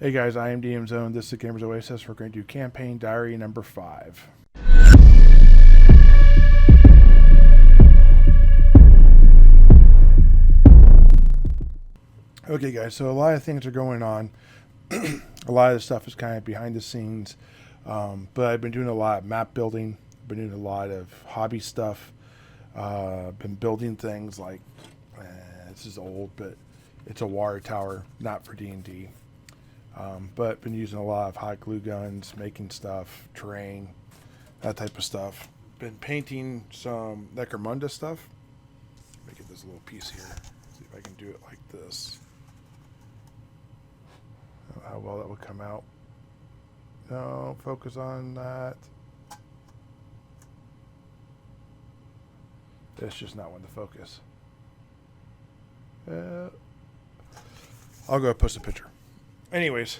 Hey guys, I am DM Zone. This is the Gamers Oasis. We're going to do campaign diary number 5. Okay guys, so a lot of things are going on. A lot of the stuff is kind of behind the scenes. But I've been doing a lot of map building. I've been doing a lot of hobby stuff. Been building things like, this is old, but it's a water tower, not for D&D. But been using a lot of hot glue guns, making stuff, terrain, that type of stuff. Been painting some Necromunda stuff. Let me get this little piece here. See if I can do it like this. I don't know how well that would come out. No, focus on that. It's just not one to focus. I'll go post a picture. Anyways,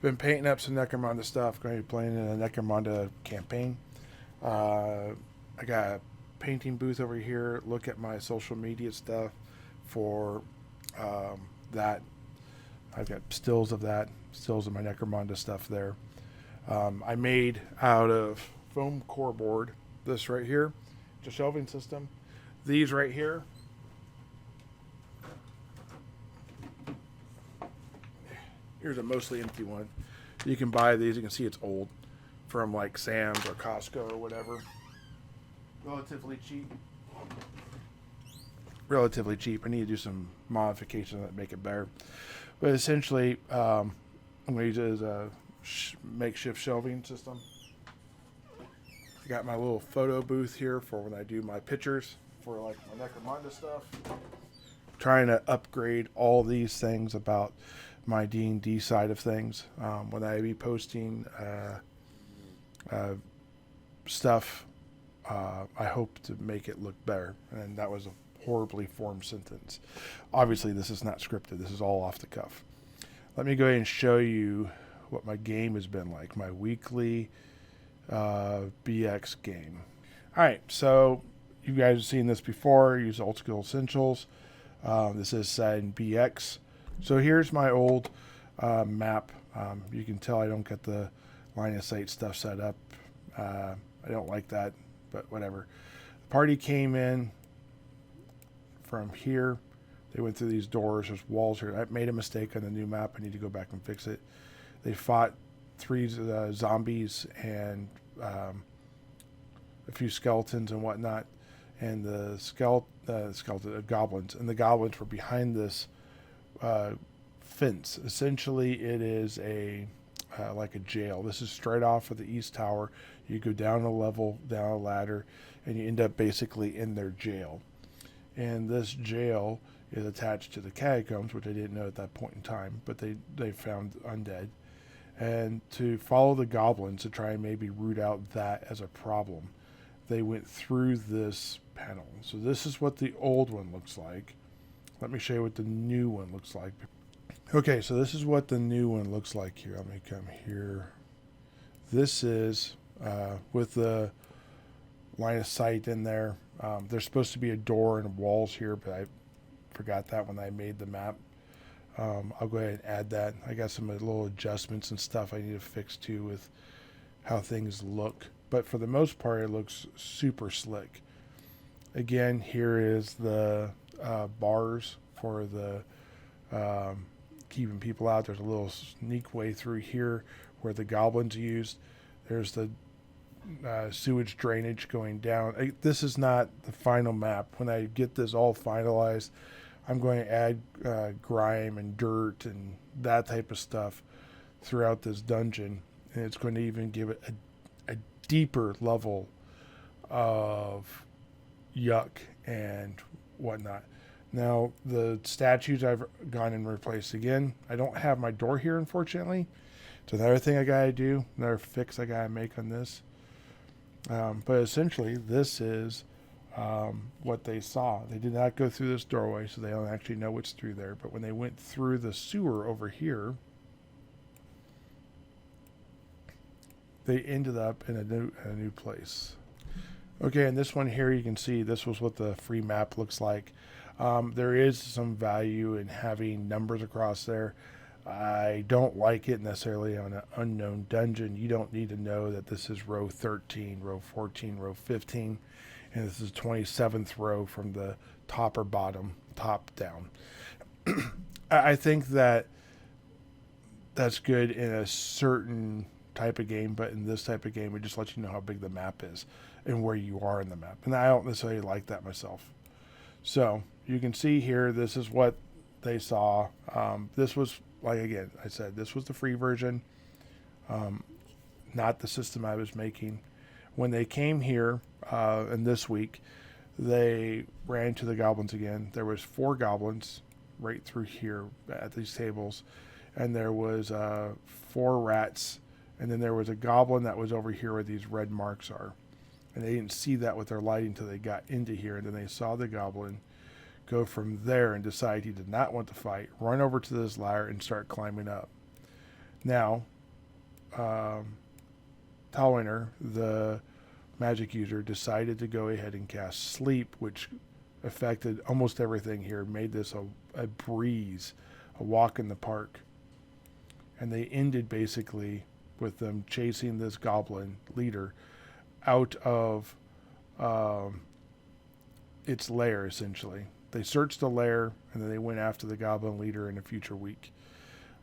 been painting up some Necromunda stuff. Going to be playing in a Necromunda campaign. I got a painting booth over here. Look at my social media stuff for that. I've got stills of that, stills of my Necromunda stuff there. I made out of foam core board this right here. It's a shelving system. These right here. Here's a mostly empty one. You can buy these. You can see it's old from like Sam's or Costco or whatever. Relatively cheap. Relatively cheap. I need to do some modifications that make it better. But essentially, I'm going to use it as a makeshift shelving system. I got my little photo booth here for when I do my pictures for like my Necromunda stuff. Trying to upgrade all these things about my D&D side of things. When I be posting stuff, I hope to make it look better. And that was a horribly formed sentence. Obviously, this is not scripted. This is all off the cuff. Let me go ahead and show you what my game has been like. My weekly BX game. All right, so you guys have seen this before. Use Old School Essentials. This is set in BX. So here's my old map. You can tell I don't get the line of sight stuff set up. I don't like that, but whatever. The party came in from here. They went through these doors. There's walls here. I made a mistake on the new map. I need to go back and fix it. They fought 3 zombies and a few skeletons and whatnot. And the goblins. And the goblins were behind this fence. Essentially, it is a like a jail. This is straight off of the east tower. You go down a level, down a ladder, and you end up basically in their jail. And this jail is attached to the catacombs, which I didn't know at that point in time, but they found undead. And to follow the goblins to try and maybe root out that as a problem, they went through this panel. So this is what the old one looks like. Let me show you what the new one looks like. Okay, so this is what the new one looks like here. Let me come here. This is with the line of sight in there. There's supposed to be a door and walls here, but I forgot that when I made the map. I'll go ahead and add that. I got some little adjustments and stuff I need to fix too with how things look. But for the most part, it looks super slick. Again, here is the bars for the keeping people out. There's a little sneak way through here where the goblins used. There's the sewage drainage going down. This is not the final map. When I get this all finalized, I'm going to add grime and dirt and that type of stuff throughout this dungeon, and it's going to even give it a deeper level of yuck and whatnot. Now, the statues I've gone and replaced again. I don't have my door here, unfortunately. It's another thing I gotta do, another fix I gotta make on this. But essentially, this is what they saw. They did not go through this doorway, so they don't actually know what's through there. But when they went through the sewer over here, they ended up in a new place. Okay, and this one here, you can see this was what the free map looks like. There is some value in having numbers across there. I don't like it necessarily on an unknown dungeon. You don't need to know that this is row 13, row 14, row 15, and this is 27th row from the top or bottom, top down. I think that that's good in a certain type of game, but in this type of game, it just lets you know how big the map is and where you are in the map. And I don't necessarily like that myself. So you can see here, this is what they saw. This was, like again, I said, this was the free version, not the system I was making. When they came here, and this week, they ran to the goblins again. There was 4 goblins right through here at these tables, and there was 4 rats, and then there was a goblin that was over here where these red marks are. And they didn't see that with their lighting until they got into here, and then they saw the goblin go from there and decide he did not want to fight, run over to this ladder and start climbing up. Now, Talwiner, the magic user, decided to go ahead and cast Sleep, which affected almost everything here, made this a breeze, a walk in the park. And they ended basically with them chasing this goblin leader out of its lair, essentially. They searched the lair, and then they went after the goblin leader in a future week.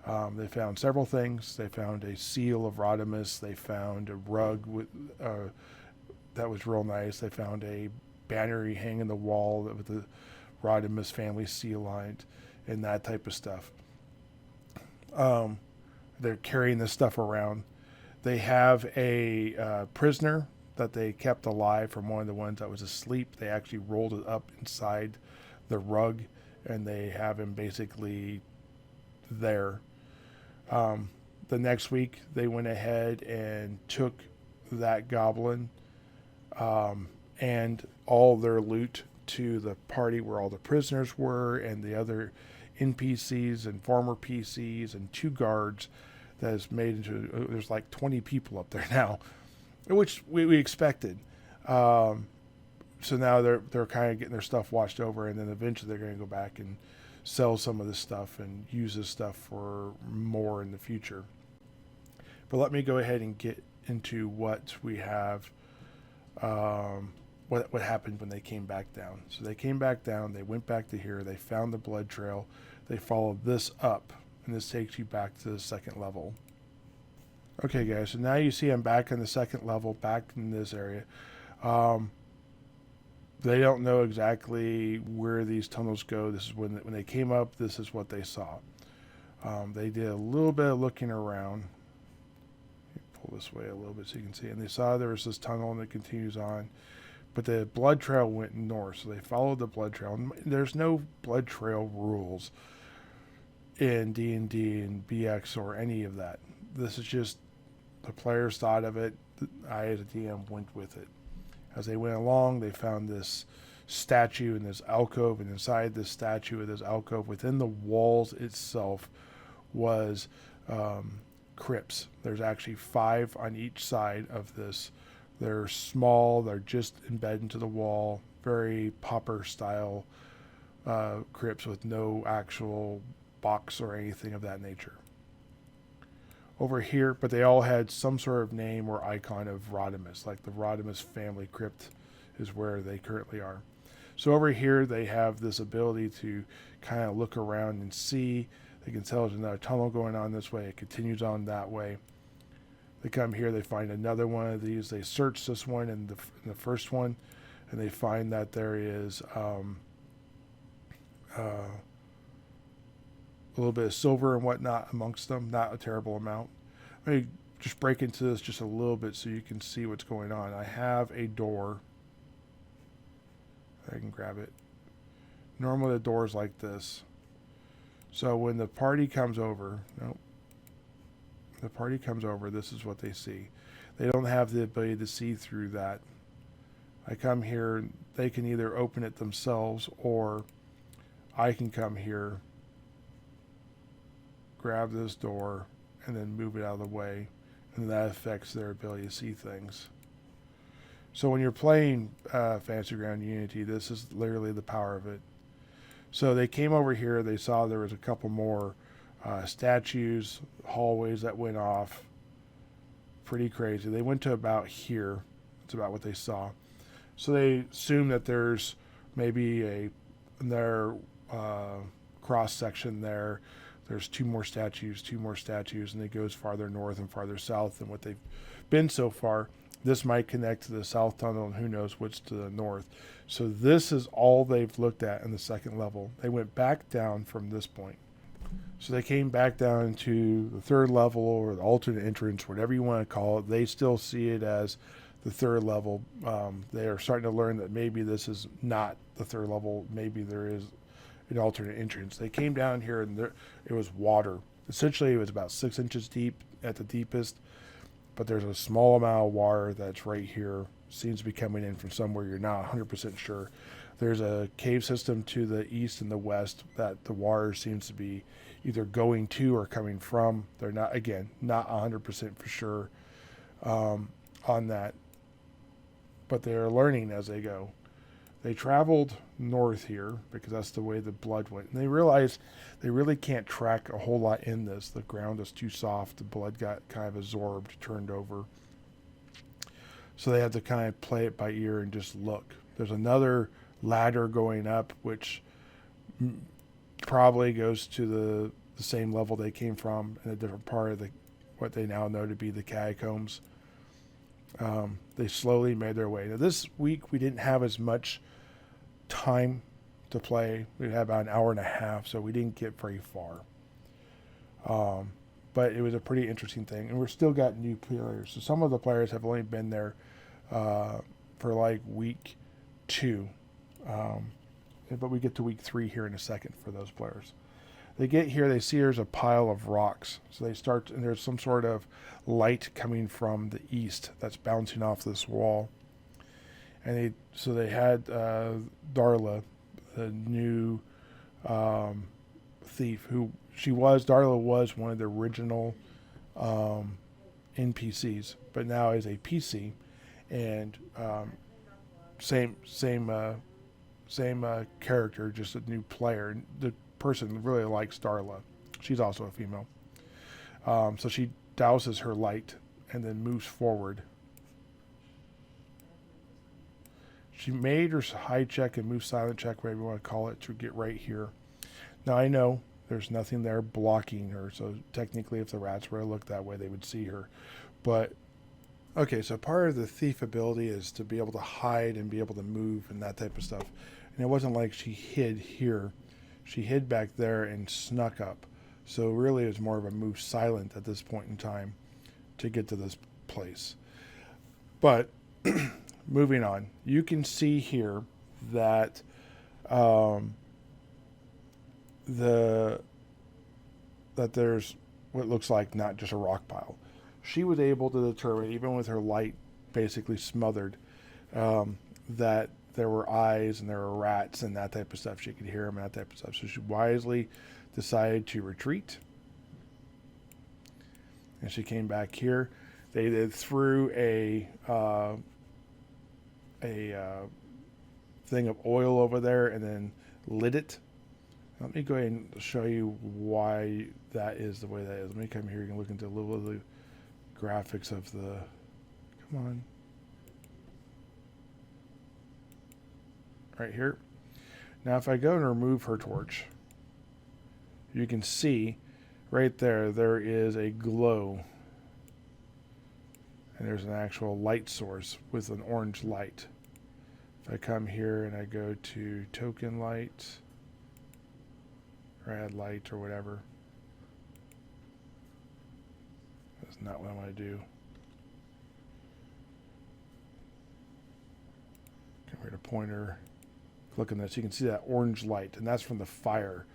They found several things. They found a seal of Rodemus. They found a rug with that was real nice. They found a banner hanging the wall with the Rodemus family seal on it, and that type of stuff. They're carrying this stuff around. They have a prisoner that they kept alive from one of the ones that was asleep. They actually rolled it up inside the rug, and they have him basically there. The next week, they went ahead and took that goblin and all their loot to the party where all the prisoners were, and the other NPCs and former PCs and 2 guards. That is made into, there's like 20 people up there now, which we expected. So now they're kind of getting their stuff washed over, and then eventually they're going to go back and sell some of this stuff and use this stuff for more in the future. But let me go ahead and get into what we have, what happened when they came back down. So they came back down, they went back to here, they found the blood trail, they followed this up, and this takes you back to the 2nd level. Okay guys, so now you see I'm back in the 2nd level, back in this area. They don't know exactly where these tunnels go. This is when they came up, this is what they saw. They did a little bit of looking around. Pull this way a little bit so you can see. And they saw there was this tunnel and it continues on. But the blood trail went north, so they followed the blood trail. And there's no blood trail rules in D&D and BX or any of that. This is just the players thought of it. I, as a DM, went with it. As they went along, they found this statue in this alcove, and inside this statue of this alcove, within the walls itself, was crypts. There's actually 5 on each side of this. They're small, they're just embedded into the wall, very pauper style crypts with no actual box or anything of that nature. Over here, but they all had some sort of name or icon of Rodemus, like the Rodemus family crypt is where they currently are. So over here, they have this ability to kind of look around and see. They can tell there's another tunnel going on this way. It continues on that way. They come here, they find another one of these. They search this one and the first one, and they find that there is a little bit of silver and whatnot amongst them, not a terrible amount. Let me just break into this just a little bit so you can see what's going on. I have a door. I can grab it. Normally the door is like this. So when the party comes over, the party comes over, this is what they see. They don't have the ability to see through that. I come here, they can either open it themselves, or I can come here, grab this door, and then move it out of the way, and that affects their ability to see things. So when you're playing Fantasy Ground Unity, this is literally the power of it. So they came over here, they saw there was a couple more Statues, hallways that went off. Pretty crazy. They went to about here. That's about what they saw. So they assume that there's maybe in their cross section there, there's two more statues, and it goes farther north and farther south than what they've been so far. This might connect to the south tunnel, and who knows what's to the north. So this is all they've looked at in the second level. They went back down from this point. So they came back down to the third level, or the alternate entrance, whatever you want to call it. They still see it as the third level. They are starting to learn that maybe this is not the third level. Maybe there is an alternate entrance. They came down here, and it was water. Essentially, it was about 6 inches deep at the deepest, but there's a small amount of water that's right here. Seems to be coming in from somewhere. You're not 100% sure. There's a cave system to the east and the west that the water seems to be either going to or coming from. They're not, again, not 100% for sure on that, but they're learning as they go. They traveled north here because that's the way the blood went. And they realized they really can't track a whole lot in this. The ground is too soft. The blood got kind of absorbed, turned over. So they had to kind of play it by ear and just look. There's another ladder going up, which probably goes to the same level they came from in a different part of what they now know to be the catacombs. They slowly made their way. Now this week we didn't have as much time to play. We had about an hour and a half, so we didn't get very far. But it was a pretty interesting thing, and we're still got new players. So some of the players have only been there for like week 2, but we get to week 3 here in a second for those players. They get here, they see there's a pile of rocks. So they start, and there's some sort of light coming from the east that's bouncing off this wall. And they had Darla, the new thief, Darla was one of the original NPCs, but now is a PC, and same character, just a new player. The person really likes Darla. She's also a female. So she douses her light and then moves forward. She made her hide check and move silent check, whatever you want to call it, to get right here. Now I know there's nothing there blocking her, so technically if the rats were to look that way, they would see her. But, okay, so part of the thief ability is to be able to hide and be able to move and that type of stuff. And it wasn't like she hid here. She hid back there and snuck up. So really it was more of a move silent at this point in time to get to this place. But moving on, you can see here that that there's what looks like not just a rock pile. She was able to determine, even with her light basically smothered, that there were eyes and there were rats and that type of stuff. She could hear them and that type of stuff. So she wisely decided to retreat. And she came back here. They threw a thing of oil over there and then lit it. Let me go ahead and show you why that is the way that is. Let me come here. You can look into a little of the graphics of the... Come on. Right here. Now if I go and remove her torch, you can see right there is a glow. And there's an actual light source with an orange light. If I come here and I go to token light, or add light or whatever. That's not what I want to do. Come here to pointer. Click on this. You can see that orange light, and that's from the fire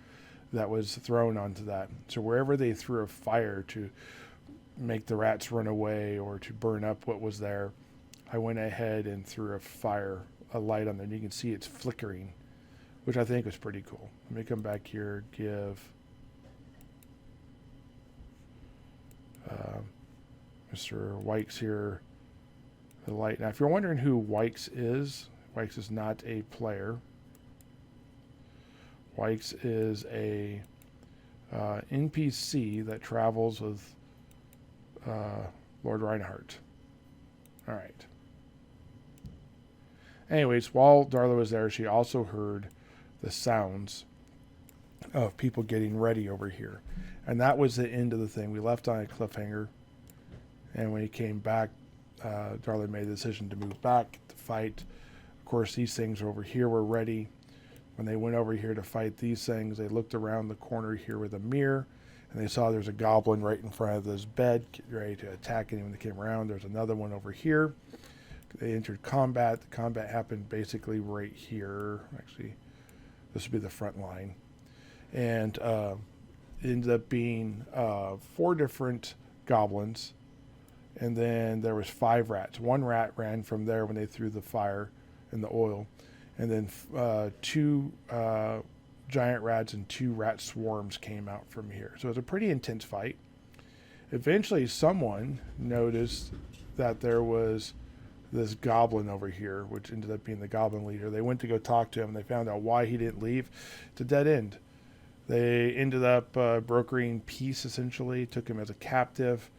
that was thrown onto that. So wherever they threw a fire to make the rats run away or to burn up what was there, I went ahead and threw a light on there, and you can see it's flickering, which I think was pretty cool. Let me come back here, give Mr. Wykes here the light. Now, if you're wondering who Wykes is not a player. Wykes is a NPC that travels with Lord Reinhardt. All right. Anyways, while Darla was there, she also heard the sounds of people getting ready over here. And that was the end of the thing. We left on a cliffhanger. And when he came back, Darla made the decision to move back to fight. Of course, these things over here were ready. When they went over here to fight these things, they looked around the corner here with a mirror, and they saw there's a goblin right in front of this bed, ready to attack anyone that came around. There's another one over here. They entered combat. The combat happened basically right here. Actually, this would be the front line. And it ended up being 4 different goblins. And then there was 5 rats. 1 rat ran from there when they threw the fire and the oil. And then 2 giant rats and 2 rat swarms came out from here. So it was a pretty intense fight. Eventually someone noticed that there was this goblin over here, which ended up being the goblin leader. They went to go talk to him, and they found out why he didn't leave. It's a dead end. They ended up brokering peace, essentially, took him as a captive,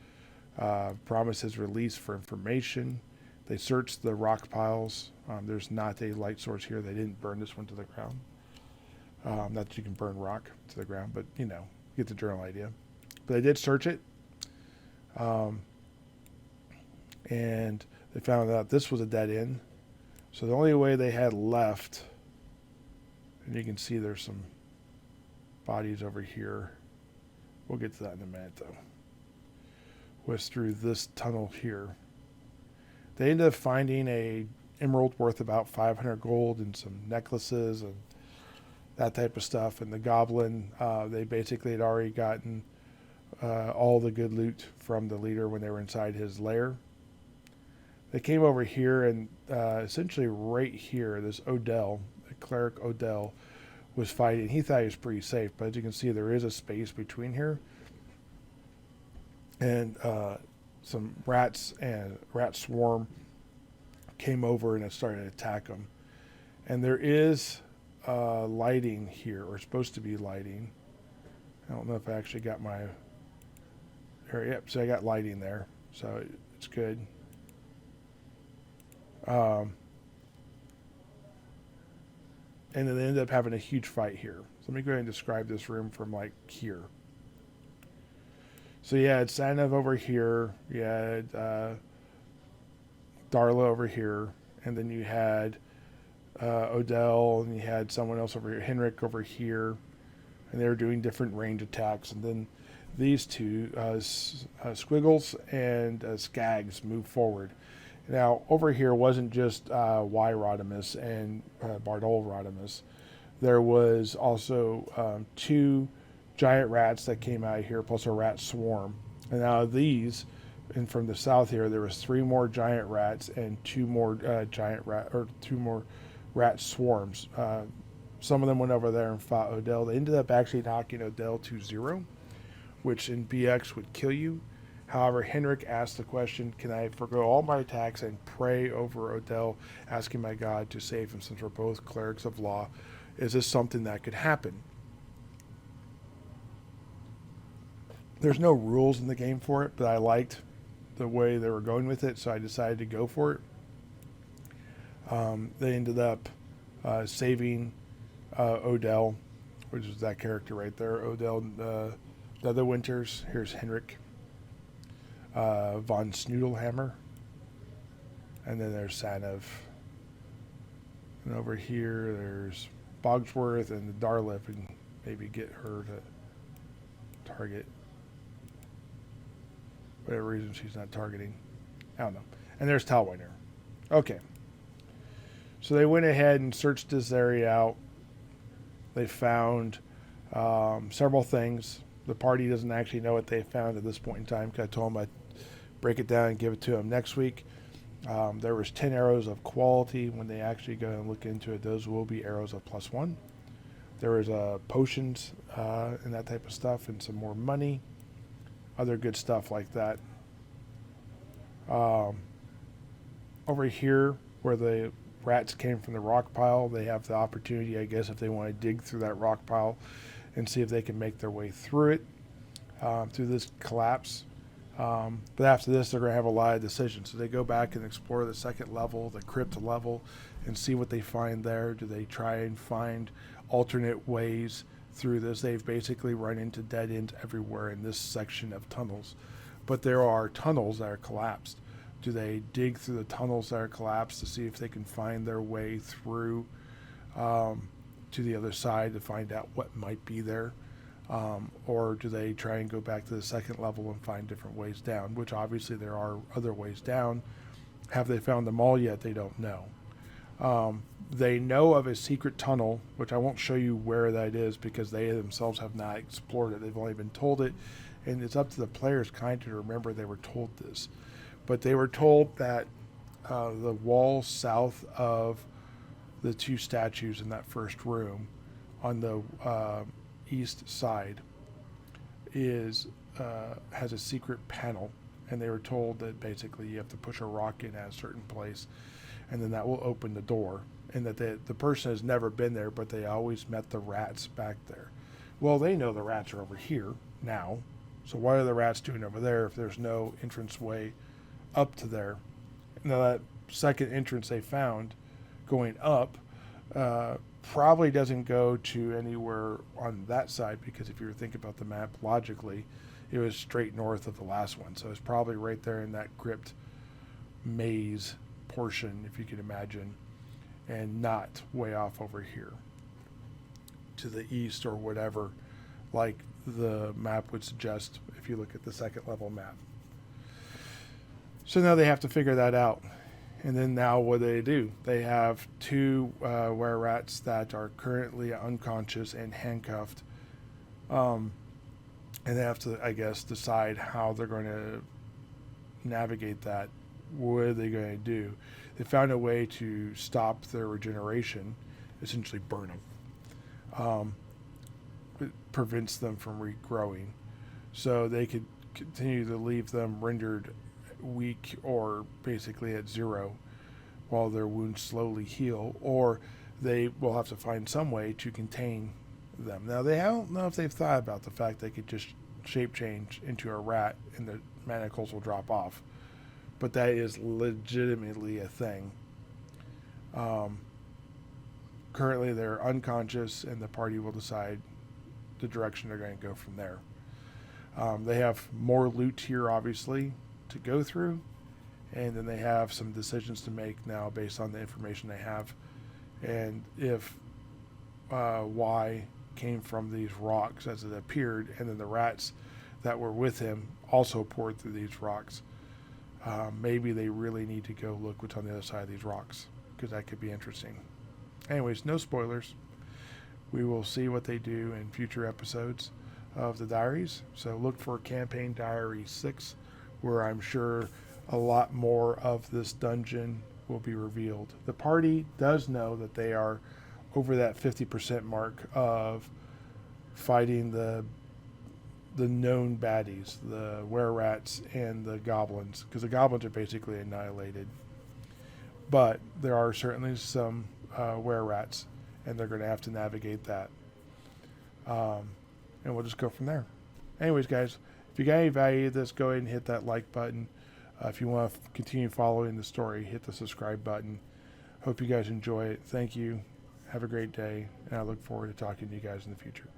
promised his release for information. They searched the rock piles. There's not a light source here. They didn't burn this one to the ground. Not that you can burn rock to the ground, but, you know, get the general idea. But they did search it. And they found out this was a dead end. So the only way they had left, and you can see there's some bodies over here. We'll get to that in a minute, though. Was through this tunnel here. They ended up finding a emerald worth about 500 gold and some necklaces and that type of stuff. And the goblin, they basically had already gotten all the good loot from the leader when they were inside his lair. They came over here, and essentially right here, this Odell, the cleric Odell, was fighting. He thought he was pretty safe, but as you can see, there is a space between here. And some rats and rat swarm came over and it started to attack him. And there is lighting here, or supposed to be lighting. I don't know if I actually got my... Yep, so I got lighting there, so it's good. And then they ended up having a huge fight here. So let me go ahead and describe this room from like here. So you had Sanav over here, you had Darla over here, and then you had Odell, and you had someone else over here, Henrik over here, and they were doing different range attacks. And then these two, Squiggles and Skags, moved forward. Now, over here wasn't just Y Rodemus and Bardol Rodemus. There was also 2 giant rats that came out of here, plus a rat swarm. And out of these, and from the south here, there was 3 more giant rats and 2 more two more rat swarms. Some of them went over there and fought Odell. They ended up actually knocking Odell to 0, which in BX would kill you. However, Henrik asked the question, can I forgo all my attacks and pray over Odell, asking my God to save him, since we're both clerics of law? Is this something that could happen? There's no rules in the game for it, but I liked the way they were going with it, so I decided to go for it. They ended up saving Odell, which is that character right there. Odell, the other Winters. Here's Henrik. Von Snoodlehammer, and then there's Sanav, and over here there's Bogsworth and the Darlip, and maybe get her to target whatever reason she's not targeting. I don't know. And there's Talwiner. Okay, so they went ahead and searched this area out. They found several things. The party doesn't actually know what they found at this point in time, because I told them I'd break it down and give it to them next week. There was 10 arrows of quality. When they actually go and look into it, those will be arrows of +1. There was potions and that type of stuff, and some more money, other good stuff like that. Over here, where the rats came from the rock pile, they have the opportunity, I guess, if they want to dig through that rock pile and see if they can make their way through it, through this collapse. But after this, they're going to have a lot of decisions. So they go back and explore the second level, the crypt level, and see what they find there. Do they try and find alternate ways through this? They've basically run into dead ends everywhere in this section of tunnels. But there are tunnels that are collapsed. Do they dig through the tunnels that are collapsed to see if they can find their way through to the other side to find out what might be there? Or do they try and go back to the second level and find different ways down, which obviously there are other ways down. Have they found them all yet? They don't know. They know of a secret tunnel, which I won't show you where that is because they themselves have not explored it. They've only been told it, and it's up to the players kind of to remember they were told this. But they were told that the wall south of the two statues in that first room on the east side is has a secret panel, and they were told that basically you have to push a rock in at a certain place, and then that will open the door, and that the person has never been there, but they always met the rats back there. Well, they know the rats are over here now, so what are the rats doing over there if there's no entrance way up to there? Now that second entrance they found going up probably doesn't go to anywhere on that side, because if you were thinking about the map logically, it was straight north of the last one, so it's probably right there in that crypt maze portion, if you can imagine, and not way off over here to the east or whatever, like the map would suggest if you look at the second level map. So now they have to figure that out. And then now what do? They have two were-rats that are currently unconscious and handcuffed. And they have to, I guess, decide how they're going to navigate that. What are they going to do? They found a way to stop their regeneration, essentially burn them. It prevents them from regrowing. So they could continue to leave them rendered weak or basically at zero while their wounds slowly heal, or they will have to find some way to contain them. Now, they don't know if they've thought about the fact they could just shape change into a rat and the manacles will drop off, but that is legitimately a thing. Currently they're unconscious, and the party will decide the direction they're going to go from there. They have more loot here, obviously, to go through, and then they have some decisions to make now based on the information they have, and if Y came from these rocks as it appeared, and then the rats that were with him also poured through these rocks. Maybe they really need to go look what's on the other side of these rocks, because that could be interesting. Anyways, no spoilers. We will see what they do in future episodes of the diaries, so look for Campaign Diary 6, where I'm sure a lot more of this dungeon will be revealed. The party does know that they are over that 50% mark of fighting the known baddies, the were-rats and the goblins, because the goblins are basically annihilated. But there are certainly some were-rats, and they're going to have to navigate that. And we'll just go from there. Anyways, guys, if you got any value to this, go ahead and hit that like button. If you want to continue following the story, hit the subscribe button. Hope you guys enjoy it. Thank you. Have a great day, and I look forward to talking to you guys in the future.